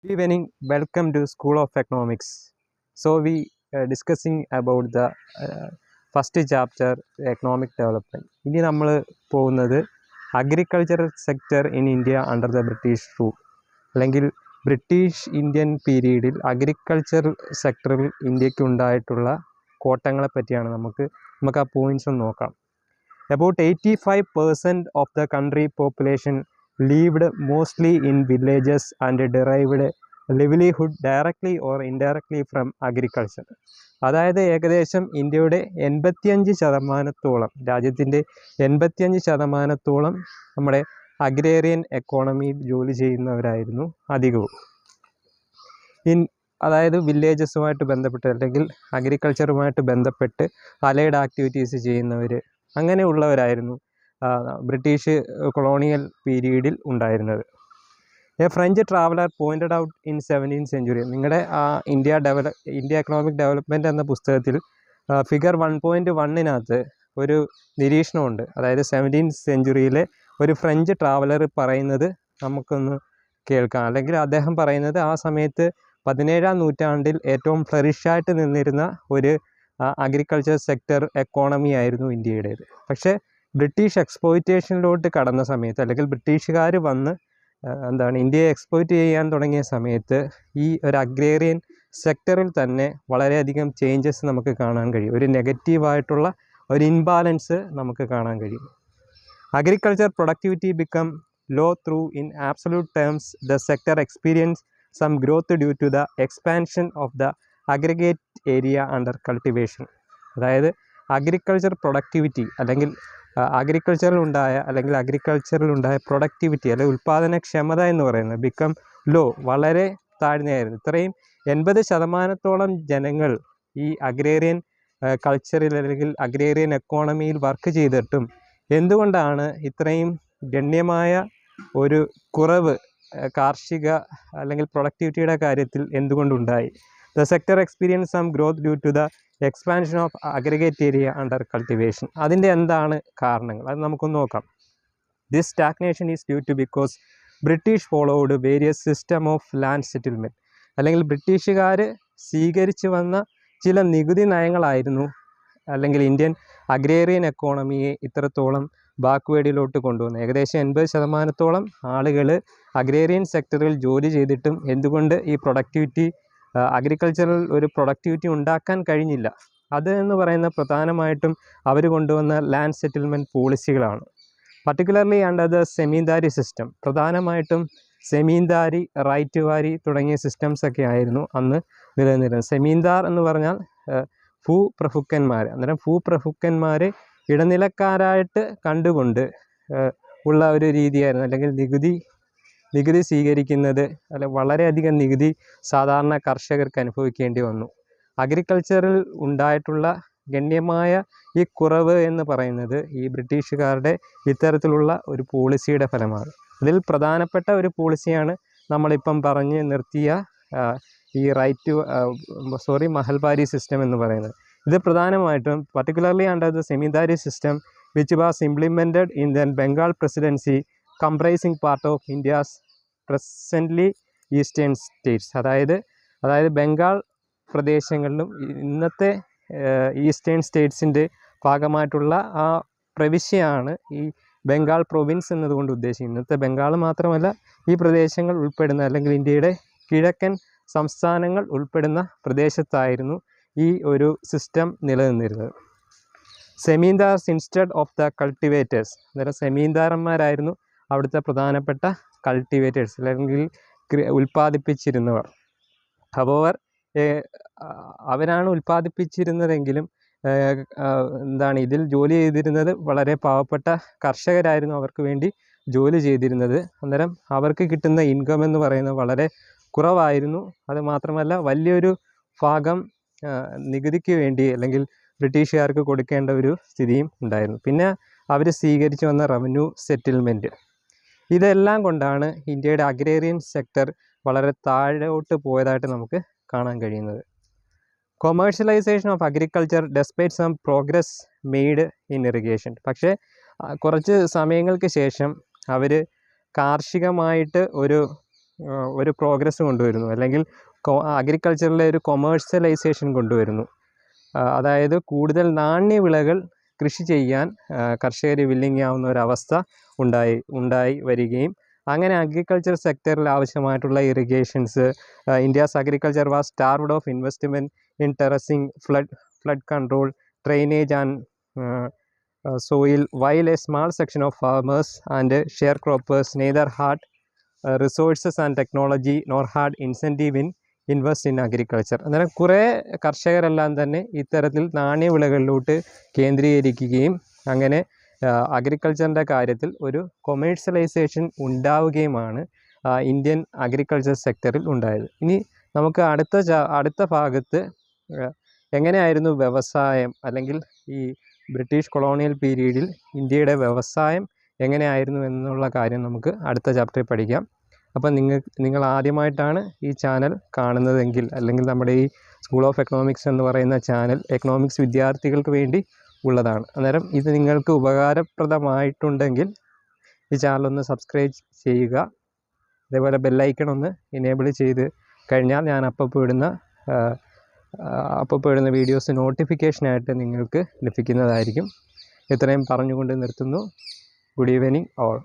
Good evening. Welcome to School of Economics. So we discussing about the first chapter economic development. ഇനി നമ്മൾ പോകുന്നത് agricultural sector in India under the British rule അല്ലെങ്കിൽ British Indian പീരീഡിൽ agriculture സെക്ടറിൽ ഇന്ത്യക്ക് ഉണ്ടായിട്ടുള്ള കോട്ടങ്ങളെ പറ്റിയാണ് നമുക്ക് ആ പോയിന്റ്സ് ഒന്ന് നോക്കാം. About 85% of the country population lived mostly in villages and derived livelihood directly or indirectly from agriculture. അതായത് ഏകദേശം ഇന്ത്യയുടെ 85% രാജ്യത്തിൻ്റെ 85% നമ്മുടെ അഗ്രേറിയൻ എക്കോണമിയിൽ ജോലി ചെയ്യുന്നവരായിരുന്നു അധികവും. അതായത് വില്ലേജസുമായിട്ട് ബന്ധപ്പെട്ട് അല്ലെങ്കിൽ അഗ്രികൾച്ചറുമായിട്ട് ബന്ധപ്പെട്ട് അലൈഡ് ആക്ടിവിറ്റീസ് ചെയ്യുന്നവർ അങ്ങനെയുള്ളവരായിരുന്നു ബ്രിട്ടീഷ് കൊളോണിയൽ പീരീഡിൽ ഉണ്ടായിരുന്നത്. A French traveller pointed out in 17th century. നിങ്ങളുടെ ഇന്ത്യ എക്കണോമിക് ഡെവലപ്മെൻറ്റ് എന്ന പുസ്തകത്തിൽ ഫിഗർ 1.1 ഒരു നിരീക്ഷണമുണ്ട്. അതായത് 17th century ഒരു ഫ്രഞ്ച് ട്രാവലർ പറയുന്നത് നമുക്കൊന്ന് കേൾക്കാം. അല്ലെങ്കിൽ അദ്ദേഹം പറയുന്നത് ആ സമയത്ത് 17ാം നൂറ്റാണ്ടിൽ ഏറ്റവും ഫ്ലറിഷായിട്ട് നിന്നിരുന്ന ഒരു അഗ്രികൾച്ചർ സെക്ടർ എക്കോണമി ആയിരുന്നു ഇന്ത്യയുടേത്. പക്ഷേ ബ്രിട്ടീഷ് എക്സ്പ്ലോയിറ്റേഷനിലോട്ട് കടന്ന സമയത്ത് അല്ലെങ്കിൽ ബ്രിട്ടീഷുകാർ വന്ന് ഇന്ത്യയെ എക്സ്പ്ലോയിറ്റ് ചെയ്യാൻ തുടങ്ങിയ സമയത്ത് ഈ ഒരു അഗ്രേറിയൻ സെക്ടറിൽ തന്നെ വളരെയധികം ചേഞ്ചസ് നമുക്ക് കാണാൻ കഴിയും. ഒരു നെഗറ്റീവായിട്ടുള്ള ഒരു ഇൻബാലൻസ് നമുക്ക് കാണാൻ കഴിയും. Agriculture productivity become low through in absolute terms the sector experience some growth due to the expansion of the aggregate area under cultivation. അതായത് അഗ്രികൾച്ചർ പ്രൊഡക്ടിവിറ്റി അല്ലെങ്കിൽ അഗ്രികൾച്ചറിലുണ്ടായ പ്രൊഡക്ടിവിറ്റി അല്ലെങ്കിൽ ഉൽപ്പാദനക്ഷമത എന്ന് പറയുന്നത് ബിക്കം ലോ, വളരെ താഴ്ന്നയായിരുന്നു. ഇത്രയും 80% ജനങ്ങൾ ഈ അഗ്രേറിയൻ കൾച്ചറിൽ അല്ലെങ്കിൽ അഗ്രേറിയൻ എക്കോണമിയിൽ വർക്ക് ചെയ്തിട്ടും എന്തുകൊണ്ടാണ് ഇത്രയും ഗണ്യമായ ഒരു കുറവ് കാർഷിക അല്ലെങ്കിൽ പ്രൊഡക്ടിവിറ്റിയുടെ കാര്യത്തിൽ എന്തുകൊണ്ടുണ്ടായി? The sector experienced some growth due to the expansion of aggregate area under cultivation. അതിൻ്റെ എന്താണ് കാരണങ്ങൾ? അത് നമുക്കൊന്ന് നോക്കാം. This stagnation is due to because British followed various system of land settlement. അല്ലെങ്കിൽ ബ്രിട്ടീഷുകാർ സ്വീകരിച്ചു വന്ന ചില നികുതി നയങ്ങളായിരുന്നു അല്ലെങ്കിൽ ഇന്ത്യൻ അഗ്രേറിയൻ എക്കോണമിയെ ഇത്രത്തോളം ബാക്ക്വേഡിലോട്ട് കൊണ്ടുവന്നത്. ഏകദേശം 80% ആളുകൾ അഗ്രേറിയൻ സെക്ടറിൽ ജോലി ചെയ്തിട്ടും എന്തുകൊണ്ട് ഈ അഗ്രികൾച്ചറൽ ഒരു പ്രൊഡക്ടിവിറ്റി ഉണ്ടാക്കാൻ കഴിഞ്ഞില്ല? അത് എന്ന് പറയുന്ന പ്രധാനമായിട്ടും അവർ കൊണ്ടുവന്ന ലാൻഡ് സെറ്റിൽമെൻറ്റ് പോളിസികളാണ്. Particularly under the zamindari system. പ്രധാനമായിട്ടും സെമീന്ദാരി, റൈറ്റ് വാരി തുടങ്ങിയ സിസ്റ്റംസൊക്കെ ആയിരുന്നു അന്ന് നിലനിന്നിരുന്നത്. സെമീന്ദാർ എന്ന് പറഞ്ഞാൽ ഭൂപ്രഭുക്കന്മാർ. അന്നേരം ഭൂപ്രഭുക്കന്മാരെ ഇടനിലക്കാരായിട്ട് കണ്ടുകൊണ്ട് ഉള്ള ഒരു രീതിയായിരുന്നു. അല്ലെങ്കിൽ നികുതി സ്വീകരിക്കുന്നത് അല്ല, വളരെയധികം നികുതി സാധാരണ കർഷകർക്ക് അനുഭവിക്കേണ്ടി വന്നു. അഗ്രികൾച്ചറിൽ ഉണ്ടായിട്ടുള്ള ഗണ്യമായ ഈ കുറവ് എന്ന് പറയുന്നത് ഈ ബ്രിട്ടീഷുകാരുടെ ഇത്തരത്തിലുള്ള ഒരു പോളിസിയുടെ ഫലമാണ്. ഇതിൽ പ്രധാനപ്പെട്ട ഒരു പോളിസിയാണ് നമ്മളിപ്പം പറഞ്ഞ് നിർത്തിയ ഈ മഹൽബാരി സിസ്റ്റം എന്ന് പറയുന്നത്. ഇത് പ്രധാനമായിട്ടും particularly under the zamindari system which was implemented in the Bengal presidency comprising part of India's presently eastern States. അതായത് ബംഗാൾ പ്രദേശങ്ങളിലും ഇന്നത്തെ ഈസ്റ്റേൺ സ്റ്റേറ്റ്സിൻ്റെ ഭാഗമായിട്ടുള്ള ആ പ്രവിശ്യയാണ് ഈ ബംഗാൾ പ്രൊവിൻസ് എന്നതുകൊണ്ട് ഉദ്ദേശിക്കുന്നത്. ഇന്നത്തെ ബംഗാൾ മാത്രമല്ല, ഈ പ്രദേശങ്ങൾ ഉൾപ്പെടുന്ന അല്ലെങ്കിൽ ഇന്ത്യയുടെ കിഴക്കൻ സംസ്ഥാനങ്ങൾ ഉൾപ്പെടുന്ന പ്രദേശത്തായിരുന്നു ഈ ഒരു സിസ്റ്റം നിലനിന്നിരുന്നത്. Zamindars instead of the cultivators. അന്നേരം സെമീന്ദാരന്മാരായിരുന്നു അവിടുത്തെ പ്രധാനപ്പെട്ട കൾട്ടിവേറ്റേഴ്സ് അല്ലെങ്കിൽ ഉൽപ്പാദിപ്പിച്ചിരുന്നവർ. അവരാണ് ഉൽപ്പാദിപ്പിച്ചിരുന്നതെങ്കിലും ഇതിൽ ജോലി ചെയ്തിരുന്നത് വളരെ പാവപ്പെട്ട കർഷകരായിരുന്നു അവർക്ക് വേണ്ടി ജോലി ചെയ്തിരുന്നത്. അന്നേരം അവർക്ക് കിട്ടുന്ന ഇൻകം എന്ന് പറയുന്നത് വളരെ കുറവായിരുന്നു. അത് മാത്രമല്ല, വലിയൊരു ഭാഗം നികുതിക്ക് വേണ്ടി അല്ലെങ്കിൽ ബ്രിട്ടീഷുകാർക്ക് കൊടുക്കേണ്ട ഒരു സ്ഥിതിയും ഉണ്ടായിരുന്നു. പിന്നെ അവർ സ്വീകരിച്ചു വന്ന റവന്യൂ സെറ്റിൽമെൻറ്റ്, ഇതെല്ലാം കൊണ്ടാണ് ഇന്ത്യയുടെ അഗ്രേറിയൻ സെക്ടർ വളരെ താഴോട്ട് പോയതായിട്ട് നമുക്ക് കാണാൻ കഴിയുന്നത്. Commercialisation of agriculture despite some progress made in irrigation. പക്ഷേ കുറച്ച് സമയങ്ങൾക്ക് ശേഷം അവർ കാർഷികമായിട്ട് ഒരു ഒരു പ്രോഗ്രസ് കൊണ്ടുവരുന്നു, അല്ലെങ്കിൽ അഗ്രികൾച്ചറിലെ ഒരു കൊമേഴ്സ്യലൈസേഷൻ കൊണ്ടുവരുന്നു. അതായത് കൂടുതൽ നാണ്യവിളകൾ കൃഷി ചെയ്യാൻ കർഷകർ വില്ലിങ് ആവുന്ന ഒരവസ്ഥ ഉണ്ടായി വരികയും അങ്ങനെ അഗ്രികൾച്ചർ സെക്ടറിൽ ആവശ്യമായിട്ടുള്ള irrigations, India's agriculture was starved of investment in terracing, flood control, drainage and soil, while a small section of farmers and sharecroppers neither had resources and technology nor had incentive in invest in agriculture. അന്നേരം കുറേ കർഷകരെല്ലാം തന്നെ ഇത്തരത്തിൽ നാണ്യവിളകളിലോട്ട് കേന്ദ്രീകരിക്കുകയും അങ്ങനെ അഗ്രികൾച്ചറിൻ്റെ കാര്യത്തിൽ ഒരു commercialisation ഉണ്ടാവുകയുമാണ് Indian agriculture സെക്ടറിൽ ഉണ്ടായത്. ഇനി നമുക്ക് അടുത്ത ഭാഗത്ത് എങ്ങനെയായിരുന്നു വ്യവസായം, അല്ലെങ്കിൽ ഈ ബ്രിട്ടീഷ് കൊളോണിയൽ പീരീഡിൽ ഇന്ത്യയുടെ വ്യവസായം എങ്ങനെയായിരുന്നു എന്നുള്ള കാര്യം നമുക്ക് അടുത്ത ചാപ്റ്ററിൽ പഠിക്കാം. അപ്പം നിങ്ങൾ ആദ്യമായിട്ടാണ് ഈ ചാനൽ കാണുന്നതെങ്കിൽ, അല്ലെങ്കിൽ നമ്മുടെ ഈ സ്കൂൾ ഓഫ് എക്കണോമിക്സ് എന്ന് പറയുന്ന ചാനൽ എക്കണോമിക്സ് വിദ്യാർത്ഥികൾക്ക് വേണ്ടി ഉള്ളതാണ്. അന്നേരം ഇത് നിങ്ങൾക്ക് ഉപകാരപ്രദമായിട്ടുണ്ടെങ്കിൽ ഈ ചാനലൊന്ന് സബ്സ്ക്രൈബ് ചെയ്യുക. അതേപോലെ ബെല്ലൈക്കൺ ഒന്ന് എനേബിൾ ചെയ്ത് കഴിഞ്ഞാൽ ഞാൻ അപ്പോൾ ഇടുന്ന വീഡിയോസ് നോട്ടിഫിക്കേഷനായിട്ട് നിങ്ങൾക്ക് ലഭിക്കുന്നതായിരിക്കും. ഇത്രയും പറഞ്ഞുകൊണ്ട് നിർത്തുന്നു. Good evening all.